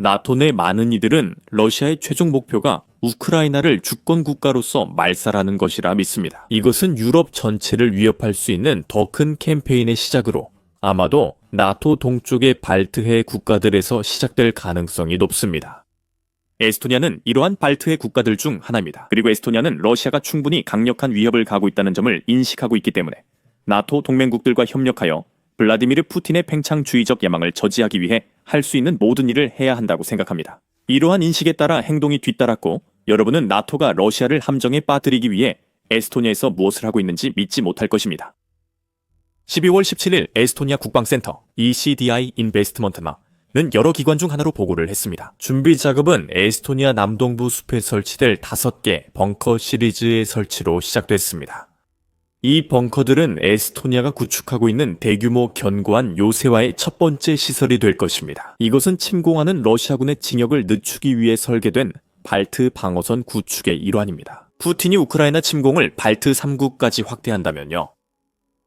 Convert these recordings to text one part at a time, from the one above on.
나토 내 많은 이들은 러시아의 최종 목표가 우크라이나를 주권 국가로서 말살하는 것이라 믿습니다. 이것은 유럽 전체를 위협할 수 있는 더 큰 캠페인의 시작으로 아마도 나토 동쪽의 발트해 국가들에서 시작될 가능성이 높습니다. 에스토니아는 이러한 발트해 국가들 중 하나입니다. 그리고 에스토니아는 러시아가 충분히 강력한 위협을 가하고 있다는 점을 인식하고 있기 때문에 나토 동맹국들과 협력하여 블라디미르 푸틴의 팽창주의적 야망을 저지하기 위해 할 수 있는 모든 일을 해야 한다고 생각합니다. 이러한 인식에 따라 행동이 뒤따랐고 여러분은 나토가 러시아를 함정에 빠뜨리기 위해 에스토니아에서 무엇을 하고 있는지 믿지 못할 것입니다. 12월 17일 에스토니아 국방센터 ECDI 인베스트먼트는 여러 기관 중 하나로 보고를 했습니다. 준비 작업은 에스토니아 남동부 숲에 설치될 5개 벙커 시리즈의 설치로 시작됐습니다. 이 벙커들은 에스토니아가 구축하고 있는 대규모 견고한 요새화의 첫 번째 시설이 될 것입니다. 이것은 침공하는 러시아군의 진역을 늦추기 위해 설계된 발트 방어선 구축의 일환입니다. 푸틴이 우크라이나 침공을 발트 3국까지 확대한다면요.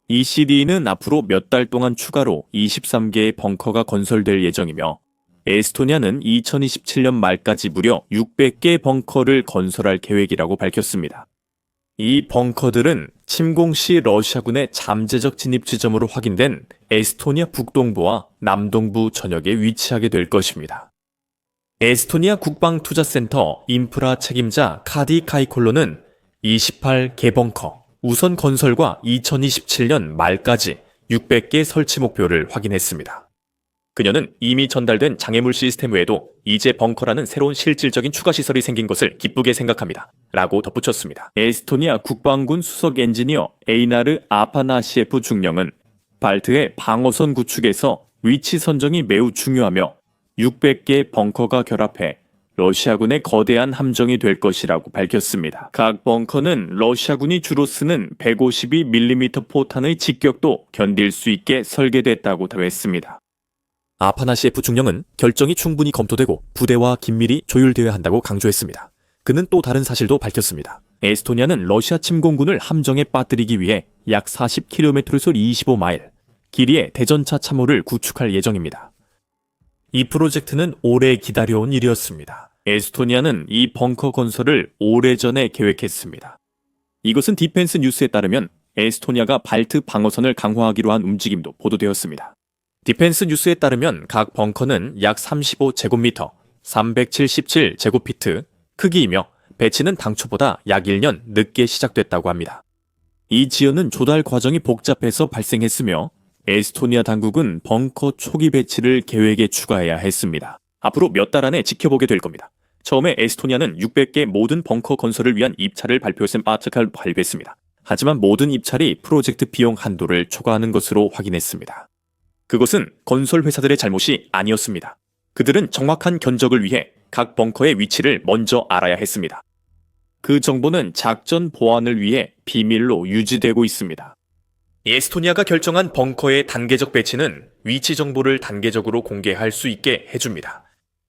ECD는 앞으로 몇 달 동안 추가로 23개의 벙커가 건설될 예정이며 에스토니아는 2027년 말까지 무려 600개의 벙커를 건설할 계획이라고 밝혔습니다. 이 벙커들은 침공 시 러시아군의 잠재적 진입 지점으로 확인된 에스토니아 북동부와 남동부 전역에 위치하게 될 것입니다. 에스토니아 국방투자센터 인프라 책임자 카디 카이콜로는 28개 벙커 우선 건설과 2027년 말까지 600개 설치 목표를 확인했습니다. 그녀는 이미 전달된 장애물 시스템 외에도 이제 벙커라는 새로운 실질적인 추가 시설이 생긴 것을 기쁘게 생각합니다. 라고 덧붙였습니다. 에스토니아 국방군 수석 엔지니어 에이나르 아파나시에프 중령은 발트의 방어선 구축에서 위치 선정이 매우 중요하며 600개 벙커가 결합해 러시아군의 거대한 함정이 될 것이라고 밝혔습니다. 각 벙커는 러시아군이 주로 쓰는 152mm 포탄의 직격도 견딜 수 있게 설계됐다고 더했습니다. 아파나시에프 중령은 결정이 충분히 검토되고 부대와 긴밀히 조율되어야 한다고 강조했습니다. 그는 또 다른 사실도 밝혔습니다. 에스토니아는 러시아 침공군을 함정에 빠뜨리기 위해 약 40km에서 25마일 길이의 대전차 참호를 구축할 예정입니다. 이 프로젝트는 오래 기다려온 일이었습니다. 에스토니아는 이 벙커 건설을 오래전에 계획했습니다. 이것은 디펜스 뉴스에 따르면 에스토니아가 발트 방어선을 강화하기로 한 움직임도 보도되었습니다. 디펜스 뉴스에 따르면 각 벙커는 약 35제곱미터, 377제곱피트 크기이며 배치는 당초보다 약 1년 늦게 시작됐다고 합니다. 이 지연은 조달 과정이 복잡해서 발생했으며 에스토니아 당국은 벙커 초기 배치를 계획에 추가해야 했습니다. 앞으로 몇 달 안에 지켜보게 될 겁니다. 처음에 에스토니아는 600개 모든 벙커 건설을 위한 입찰을 발표했음 아트칼 발표했습니다. 하지만 모든 입찰이 프로젝트 비용 한도를 초과하는 것으로 확인했습니다. 그것은 건설 회사들의 잘못이 아니었습니다. 그들은 정확한 견적을 위해 각 벙커의 위치를 먼저 알아야 했습니다. 그 정보는 작전 보안을 위해 비밀로 유지되고 있습니다. 에스토니아가 결정한 벙커의 단계적 배치는 위치 정보를 단계적으로 공개할 수 있게 해줍니다.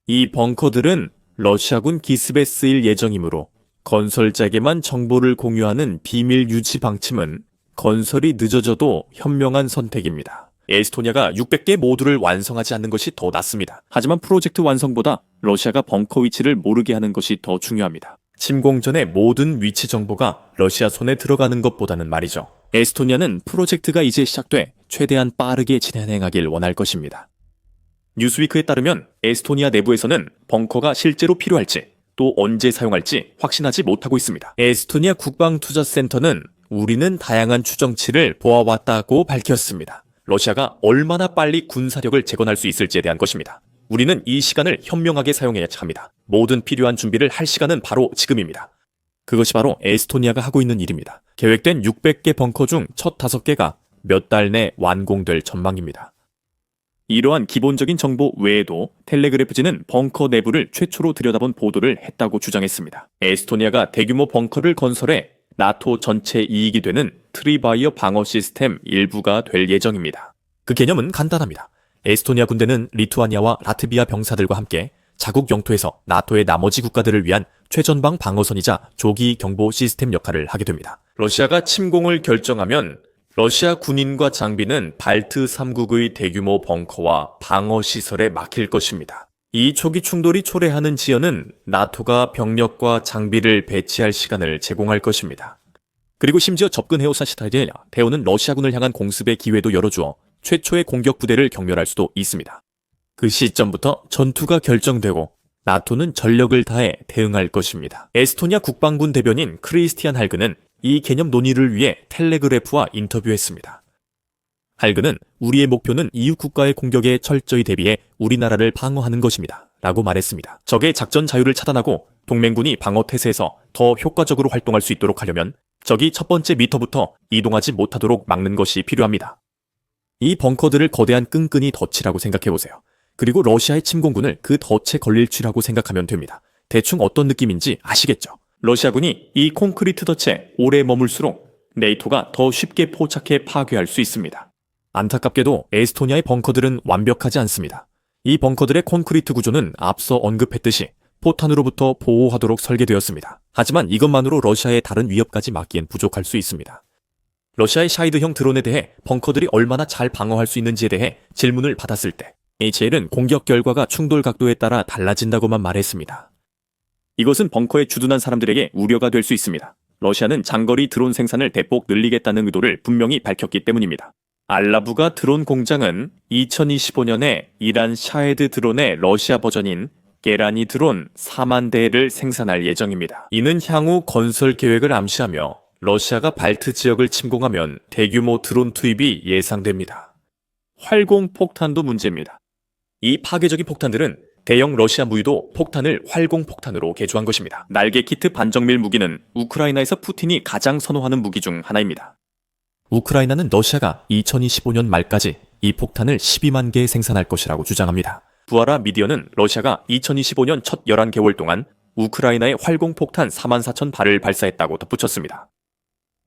이 벙커들은 러시아군 기습에 쓰일 예정이므로 건설자에게만 정보를 공유하는 비밀 유지 방침은 건설이 늦어져도 현명한 선택입니다. 에스토니아가 600개 모두를 완성하지 않는 것이 더 낫습니다. 하지만 프로젝트 완성보다 러시아가 벙커 위치를 모르게 하는 것이 더 중요합니다. 침공 전의 모든 위치 정보가 러시아 손에 들어가는 것보다는 말이죠. 에스토니아는 프로젝트가 이제 시작돼 최대한 빠르게 진행하길 원할 것입니다. 뉴스위크에 따르면 에스토니아 내부에서는 벙커가 실제로 필요할지 또 언제 사용할지 확신하지 못하고 있습니다. 에스토니아 국방투자센터는 우리는 다양한 추정치를 보아왔다고 밝혔습니다. 러시아가 얼마나 빨리 군사력을 재건할 수 있을지에 대한 것입니다. 우리는 이 시간을 현명하게 사용해야 합니다. 모든 필요한 준비를 할 시간은 바로 지금입니다. 그것이 바로 에스토니아가 하고 있는 일입니다. 계획된 600개 벙커 중 첫 5개가 몇 달 내 완공될 전망입니다. 이러한 기본적인 정보 외에도 텔레그래프지는 벙커 내부를 최초로 들여다본 보도를 했다고 주장했습니다. 에스토니아가 대규모 벙커를 건설해 나토 전체 이익이 되는 트리바이어 방어 시스템 일부가 될 예정입니다. 그 개념은 간단합니다. 에스토니아 군대는 리투아니아와 라트비아 병사들과 함께 자국 영토에서 나토의 나머지 국가들을 위한 최전방 방어선이자 조기 경보 시스템 역할을 하게 됩니다. 러시아가 침공을 결정하면 러시아 군인과 장비는 발트 3국의 대규모 벙커와 방어 시설에 막힐 것입니다. 이 초기 충돌이 초래하는 지연은 나토가 병력과 장비를 배치할 시간을 제공할 것입니다. 그리고 심지어 접근해오 사시타이에 대오는 러시아군을 향한 공습의 기회도 열어주어 최초의 공격 부대를 격렬할 수도 있습니다. 그 시점부터 전투가 결정되고 나토는 전력을 다해 대응할 것입니다. 에스토니아 국방군 대변인 크리스티안 할그는 이 개념 논의를 위해 텔레그래프와 인터뷰했습니다. 할그는 우리의 목표는 이웃 국가의 공격에 철저히 대비해 우리나라를 방어하는 것입니다. 라고 말했습니다. 적의 작전 자유를 차단하고 동맹군이 방어 태세에서 더 효과적으로 활동할 수 있도록 하려면 적이 첫 번째 미터부터 이동하지 못하도록 막는 것이 필요합니다. 이 벙커들을 거대한 끈끈이 덫이라고 생각해보세요. 그리고 러시아의 침공군을 그 덫에 걸릴 쥐라고 생각하면 됩니다. 대충 어떤 느낌인지 아시겠죠? 러시아군이 이 콘크리트 덫에 오래 머물수록 네이토가 더 쉽게 포착해 파괴할 수 있습니다. 안타깝게도 에스토니아의 벙커들은 완벽하지 않습니다. 이 벙커들의 콘크리트 구조는 앞서 언급했듯이 포탄으로부터 보호하도록 설계되었습니다. 하지만 이것만으로 러시아의 다른 위협까지 막기엔 부족할 수 있습니다. 러시아의 샤이드형 드론에 대해 벙커들이 얼마나 잘 방어할 수 있는지에 대해 질문을 받았을 때 HL은 공격 결과가 충돌 각도에 따라 달라진다고만 말했습니다. 이것은 벙커에 주둔한 사람들에게 우려가 될 수 있습니다. 러시아는 장거리 드론 생산을 대폭 늘리겠다는 의도를 분명히 밝혔기 때문입니다. 알라부가 드론 공장은 2025년에 이란 샤헤드 드론의 러시아 버전인 게라니 드론 4만 대를 생산할 예정입니다. 이는 향후 건설 계획을 암시하며 러시아가 발트 지역을 침공하면 대규모 드론 투입이 예상됩니다. 활공폭탄도 문제입니다. 이 파괴적인 폭탄들은 대형 러시아 무기도 폭탄을 활공폭탄으로 개조한 것입니다. 날개 키트 반정밀 무기는 우크라이나에서 푸틴이 가장 선호하는 무기 중 하나입니다. 우크라이나는 러시아가 2025년 말까지 이 폭탄을 12만 개 생산할 것이라고 주장합니다. 부아라 미디어는 러시아가 2025년 첫 11개월 동안 우크라이나에 활공폭탄 44,000발을 발사했다고 덧붙였습니다.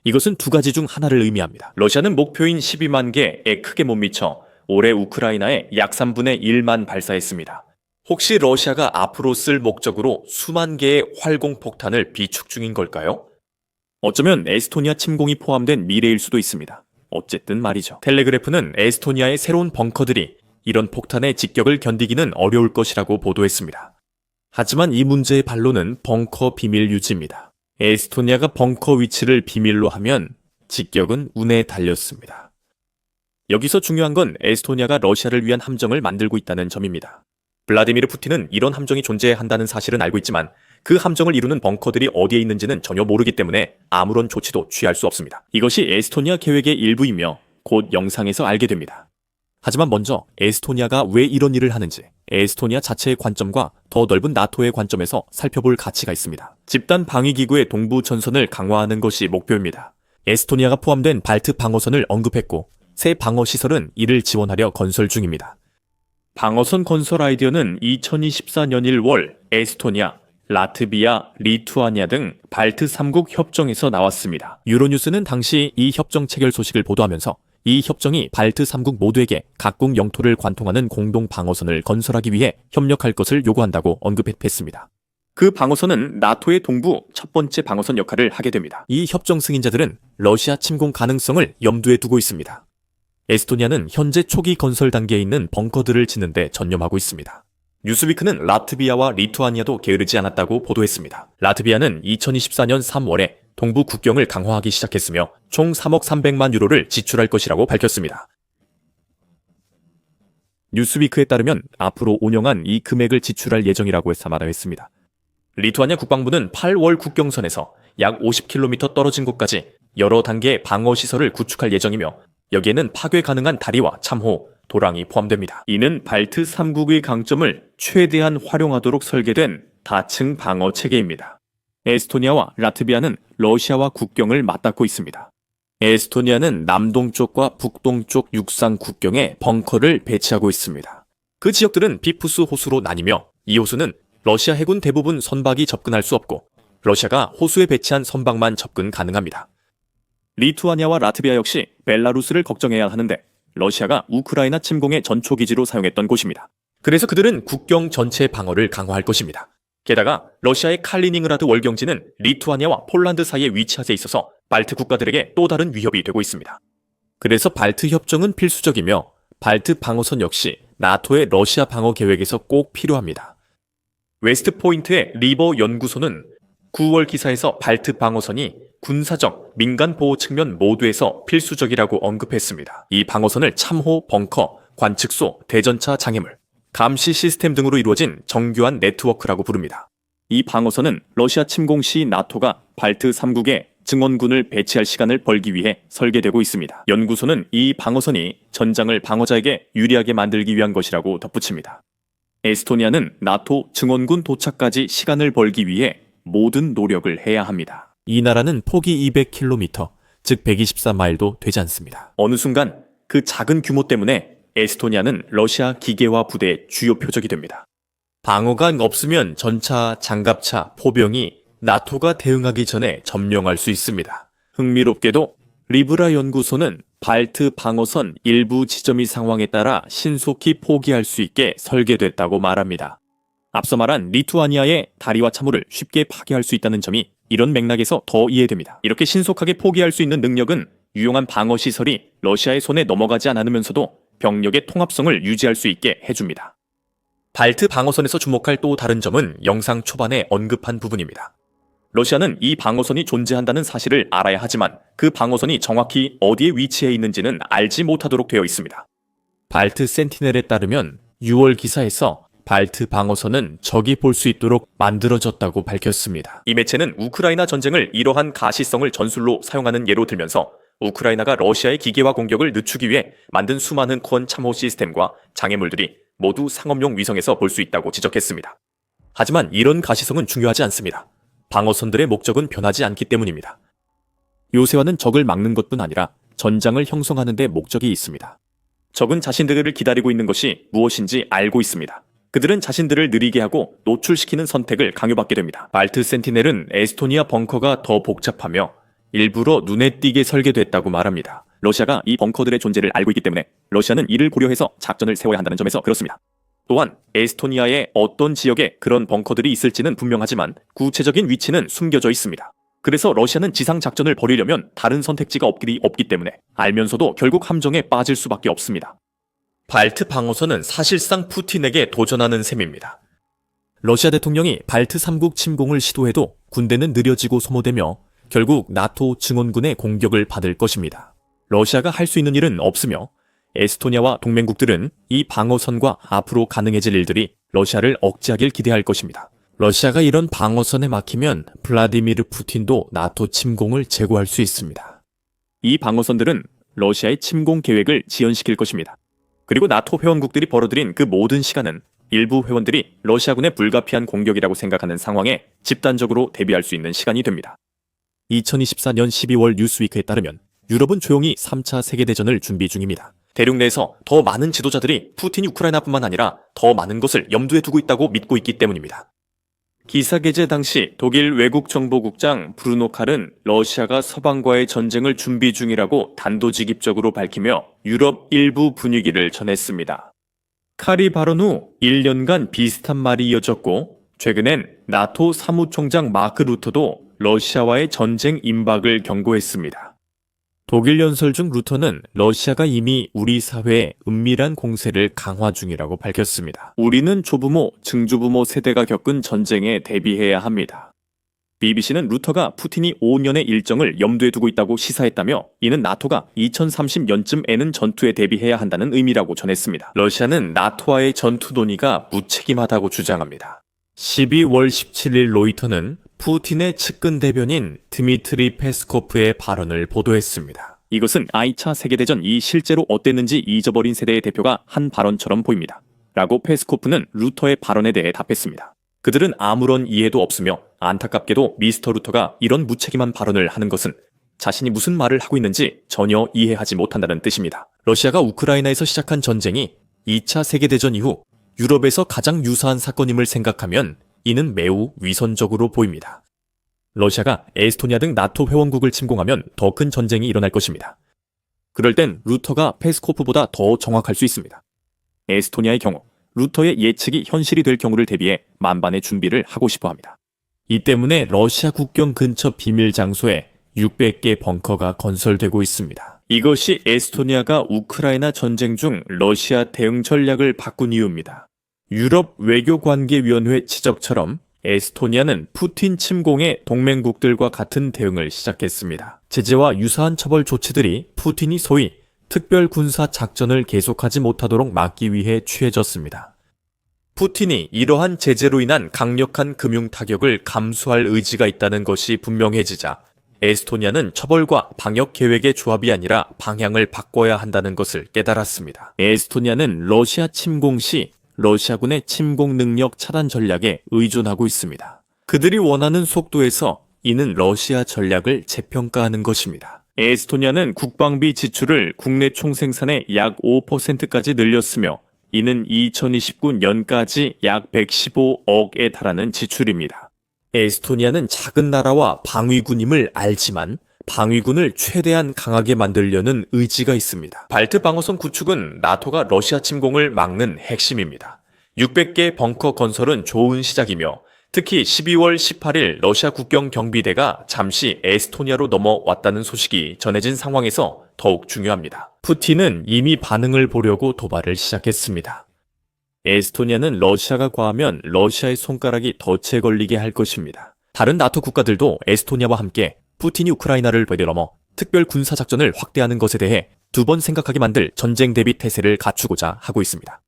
이것은 두 가지 중 하나를 의미합니다. 러시아는 목표인 12만 개에 크게 못 미쳐 올해 우크라이나에 약 3분의 1만 발사했습니다. 혹시 러시아가 앞으로 쓸 목적으로 수만 개의 활공폭탄을 비축 중인 걸까요? 어쩌면 에스토니아 침공이 포함된 미래일 수도 있습니다. 어쨌든 말이죠. 텔레그래프는 에스토니아의 새로운 벙커들이 이런 폭탄의 직격을 견디기는 어려울 것이라고 보도했습니다. 하지만 이 문제의 반론은 벙커 비밀 유지입니다. 에스토니아가 벙커 위치를 비밀로 하면 직격은 운에 달렸습니다. 여기서 중요한 건 에스토니아가 러시아를 위한 함정을 만들고 있다는 점입니다. 블라디미르 푸틴은 이런 함정이 존재한다는 사실은 알고 있지만 그 함정을 이루는 벙커들이 어디에 있는지는 전혀 모르기 때문에 아무런 조치도 취할 수 없습니다. 이것이 에스토니아 계획의 일부이며 곧 영상에서 알게 됩니다. 하지만 먼저 에스토니아가 왜 이런 일을 하는지 에스토니아 자체의 관점과 더 넓은 나토의 관점에서 살펴볼 가치가 있습니다. 집단 방위기구의 동부 전선을 강화하는 것이 목표입니다. 에스토니아가 포함된 발트 방어선을 언급했고 새 방어시설은 이를 지원하려 건설 중입니다. 방어선 건설 아이디어는 2024년 1월 에스토니아, 라트비아, 리투아니아 등 발트 3국 협정에서 나왔습니다. 유로뉴스는 당시 이 협정 체결 소식을 보도하면서 이 협정이 발트 3국 모두에게 각국 영토를 관통하는 공동 방어선을 건설하기 위해 협력할 것을 요구한다고 언급했습니다. 그 방어선은 나토의 동부 첫 번째 방어선 역할을 하게 됩니다. 이 협정 승인자들은 러시아 침공 가능성을 염두에 두고 있습니다. 에스토니아는 현재 초기 건설 단계에 있는 벙커들을 짓는데 전념하고 있습니다. 뉴스위크는 라트비아와 리투아니아도 게으르지 않았다고 보도했습니다. 라트비아는 2024년 3월에 동부 국경을 강화하기 시작했으며 총 3억 300만 유로를 지출할 것이라고 밝혔습니다. 뉴스위크에 따르면 앞으로 5년간 이 금액을 지출할 예정이라고 말했습니다. 리투아니아 국방부는 8월 국경선에서 약 50km 떨어진 곳까지 여러 단계의 방어시설을 구축할 예정이며 여기에는 파괴 가능한 다리와 참호, 도랑이 포함됩니다. 이는 발트 3국의 강점을 최대한 활용하도록 설계된 다층 방어 체계입니다. 에스토니아와 라트비아는 러시아와 국경을 맞닿고 있습니다. 에스토니아는 남동쪽과 북동쪽 육상 국경에 벙커를 배치하고 있습니다. 그 지역들은 비푸스 호수로 나뉘며 이 호수는 러시아 해군 대부분 선박이 접근할 수 없고 러시아가 호수에 배치한 선박만 접근 가능합니다. 리투아니아와 라트비아 역시 벨라루스를 걱정해야 하는데 러시아가 우크라이나 침공의 전초기지로 사용했던 곳입니다. 그래서 그들은 국경 전체 방어를 강화할 것입니다. 게다가 러시아의 칼리닝그라드 월경지는 리투아니아와 폴란드 사이에 위치하여 있어서 발트 국가들에게 또 다른 위협이 되고 있습니다. 그래서 발트 협정은 필수적이며 발트 방어선 역시 나토의 러시아 방어 계획에서 꼭 필요합니다. 웨스트포인트의 리버 연구소는 9월 기사에서 발트 방어선이 군사적, 민간 보호 측면 모두에서 필수적이라고 언급했습니다. 이 방어선을 참호, 벙커, 관측소, 대전차 장애물, 감시 시스템 등으로 이루어진 정교한 네트워크라고 부릅니다. 이 방어선은 러시아 침공 시 나토가 발트 3국에 증원군을 배치할 시간을 벌기 위해 설계되고 있습니다. 연구소는 이 방어선이 전장을 방어자에게 유리하게 만들기 위한 것이라고 덧붙입니다. 에스토니아는 나토 증원군 도착까지 시간을 벌기 위해 모든 노력을 해야 합니다. 이 나라는 폭이 200km, 즉 124마일도 되지 않습니다. 어느 순간 그 작은 규모 때문에 에스토니아는 러시아 기계화 부대의 주요 표적이 됩니다. 방어가 없으면 전차, 장갑차, 포병이 나토가 대응하기 전에 점령할 수 있습니다. 흥미롭게도 리브라 연구소는 발트 방어선 일부 지점이 상황에 따라 신속히 포기할 수 있게 설계됐다고 말합니다. 앞서 말한 리투아니아의 다리와 참호를 쉽게 파괴할 수 있다는 점이 이런 맥락에서 더 이해됩니다. 이렇게 신속하게 포기할 수 있는 능력은 유용한 방어 시설이 러시아의 손에 넘어가지 않으면서도 병력의 통합성을 유지할 수 있게 해줍니다. 발트 방어선에서 주목할 또 다른 점은 영상 초반에 언급한 부분입니다. 러시아는 이 방어선이 존재한다는 사실을 알아야 하지만 그 방어선이 정확히 어디에 위치해 있는지는 알지 못하도록 되어 있습니다. 발트 센티넬에 따르면 6월 기사에서 발트 방어선은 적이 볼 수 있도록 만들어졌다고 밝혔습니다. 이 매체는 우크라이나 전쟁을 이러한 가시성을 전술로 사용하는 예로 들면서 우크라이나가 러시아의 기계화 공격을 늦추기 위해 만든 수많은 콘 참호 시스템과 장애물들이 모두 상업용 위성에서 볼 수 있다고 지적했습니다. 하지만 이런 가시성은 중요하지 않습니다. 방어선들의 목적은 변하지 않기 때문입니다. 요새와는 적을 막는 것뿐 아니라 전장을 형성하는 데 목적이 있습니다. 적은 자신들을 기다리고 있는 것이 무엇인지 알고 있습니다. 그들은 자신들을 느리게 하고 노출시키는 선택을 강요받게 됩니다. 발트 센티넬은 에스토니아 벙커가 더 복잡하며 일부러 눈에 띄게 설계됐다고 말합니다. 러시아가 이 벙커들의 존재를 알고 있기 때문에 러시아는 이를 고려해서 작전을 세워야 한다는 점에서 그렇습니다. 또한 에스토니아의 어떤 지역에 그런 벙커들이 있을지는 분명하지만 구체적인 위치는 숨겨져 있습니다. 그래서 러시아는 지상 작전을 벌이려면 다른 선택지가 없기 때문에 알면서도 결국 함정에 빠질 수밖에 없습니다. 발트 방어선은 사실상 푸틴에게 도전하는 셈입니다. 러시아 대통령이 발트 3국 침공을 시도해도 군대는 느려지고 소모되며 결국 나토 증원군의 공격을 받을 것입니다. 러시아가 할 수 있는 일은 없으며 에스토니아와 동맹국들은 이 방어선과 앞으로 가능해질 일들이 러시아를 억제하길 기대할 것입니다. 러시아가 이런 방어선에 막히면 블라디미르 푸틴도 나토 침공을 재고할 수 있습니다. 이 방어선들은 러시아의 침공 계획을 지연시킬 것입니다. 그리고 나토 회원국들이 벌어들인 그 모든 시간은 일부 회원들이 러시아군의 불가피한 공격이라고 생각하는 상황에 집단적으로 대비할 수 있는 시간이 됩니다. 2024년 12월 뉴스위크에 따르면 유럽은 조용히 3차 세계대전을 준비 중입니다. 대륙 내에서 더 많은 지도자들이 푸틴이 우크라이나뿐만 아니라 더 많은 것을 염두에 두고 있다고 믿고 있기 때문입니다. 기사 게재 당시 독일 외국정보국장 브루노 칼은 러시아가 서방과의 전쟁을 준비 중이라고 단도직입적으로 밝히며 유럽 일부 분위기를 전했습니다. 칼이 발언 후 1년간 비슷한 말이 이어졌고 최근엔 나토 사무총장 마크 루터도 러시아와의 전쟁 임박을 경고했습니다. 독일 연설 중 루터는 러시아가 이미 우리 사회에 은밀한 공세를 강화 중이라고 밝혔습니다. 우리는 조부모, 증조부모 세대가 겪은 전쟁에 대비해야 합니다. BBC는 루터가 푸틴이 5년의 일정을 염두에 두고 있다고 시사했다며 이는 나토가 2030년쯤에는 전투에 대비해야 한다는 의미라고 전했습니다. 러시아는 나토와의 전투 논의가 무책임하다고 주장합니다. 12월 17일 로이터는 푸틴의 측근 대변인 드미트리 페스코프의 발언을 보도했습니다. 이것은 I 차 세계대전이 실제로 어땠는지 잊어버린 세대의 대표가 한 발언처럼 보입니다. 라고 페스코프는 루터의 발언에 대해 답했습니다. 그들은 아무런 이해도 없으며 안타깝게도 미스터 루터가 이런 무책임한 발언을 하는 것은 자신이 무슨 말을 하고 있는지 전혀 이해하지 못한다는 뜻입니다. 러시아가 우크라이나에서 시작한 전쟁이 2차 세계대전 이후 유럽에서 가장 유사한 사건임을 생각하면 이는 매우 위선적으로 보입니다. 러시아가 에스토니아 등 나토 회원국을 침공하면 더 큰 전쟁이 일어날 것입니다. 그럴 땐 루터가 페스코프보다 더 정확할 수 있습니다. 에스토니아의 경우 루터의 예측이 현실이 될 경우를 대비해 만반의 준비를 하고 싶어 합니다. 이 때문에 러시아 국경 근처 비밀 장소에 600개 벙커가 건설되고 있습니다. 이것이 에스토니아가 우크라이나 전쟁 중 러시아 대응 전략을 바꾼 이유입니다. 유럽 외교관계위원회 지적처럼 에스토니아는 푸틴 침공에 동맹국들과 같은 대응을 시작했습니다. 제재와 유사한 처벌 조치들이 푸틴이 소위 특별 군사 작전을 계속하지 못하도록 막기 위해 취해졌습니다. 푸틴이 이러한 제재로 인한 강력한 금융 타격을 감수할 의지가 있다는 것이 분명해지자 에스토니아는 처벌과 방역 계획의 조합이 아니라 방향을 바꿔야 한다는 것을 깨달았습니다. 에스토니아는 러시아 침공 시 러시아군의 침공 능력 차단 전략에 의존하고 있습니다. 그들이 원하는 속도에서 이는 러시아 전략을 재평가하는 것입니다. 에스토니아는 국방비 지출을 국내 총생산의 약 5%까지 늘렸으며 이는 2029년까지 약 115억에 달하는 지출입니다. 에스토니아는 작은 나라와 방위군임을 알지만 방위군을 최대한 강하게 만들려는 의지가 있습니다. 발트 방어선 구축은 나토가 러시아 침공을 막는 핵심입니다. 600개 벙커 건설은 좋은 시작이며 특히 12월 18일 러시아 국경 경비대가 잠시 에스토니아로 넘어왔다는 소식이 전해진 상황에서 더욱 중요합니다. 푸틴은 이미 반응을 보려고 도발을 시작했습니다. 에스토니아는 러시아가 과하면 러시아의 손가락이 덫에 걸리게 할 것입니다. 다른 나토 국가들도 에스토니아와 함께 푸틴이 우크라이나를 되넘어 특별 군사작전을 확대하는 것에 대해 두 번 생각하게 만들 전쟁 대비 태세를 갖추고자 하고 있습니다.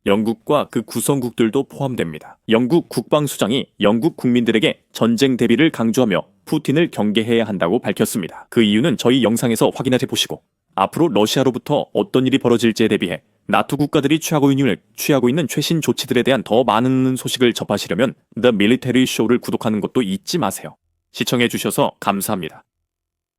영국과 그 구성국들도 포함됩니다. 영국 국방수장이 영국 국민들에게 전쟁 대비를 강조하며 푸틴을 경계해야 한다고 밝혔습니다. 그 이유는 저희 영상에서 확인해 보시고 앞으로 러시아로부터 어떤 일이 벌어질지에 대비해 나토 국가들이 취하고 있는 최신 조치들에 대한 더 많은 소식을 접하시려면 The Military Show를 구독하는 것도 잊지 마세요. 시청해주셔서 감사합니다.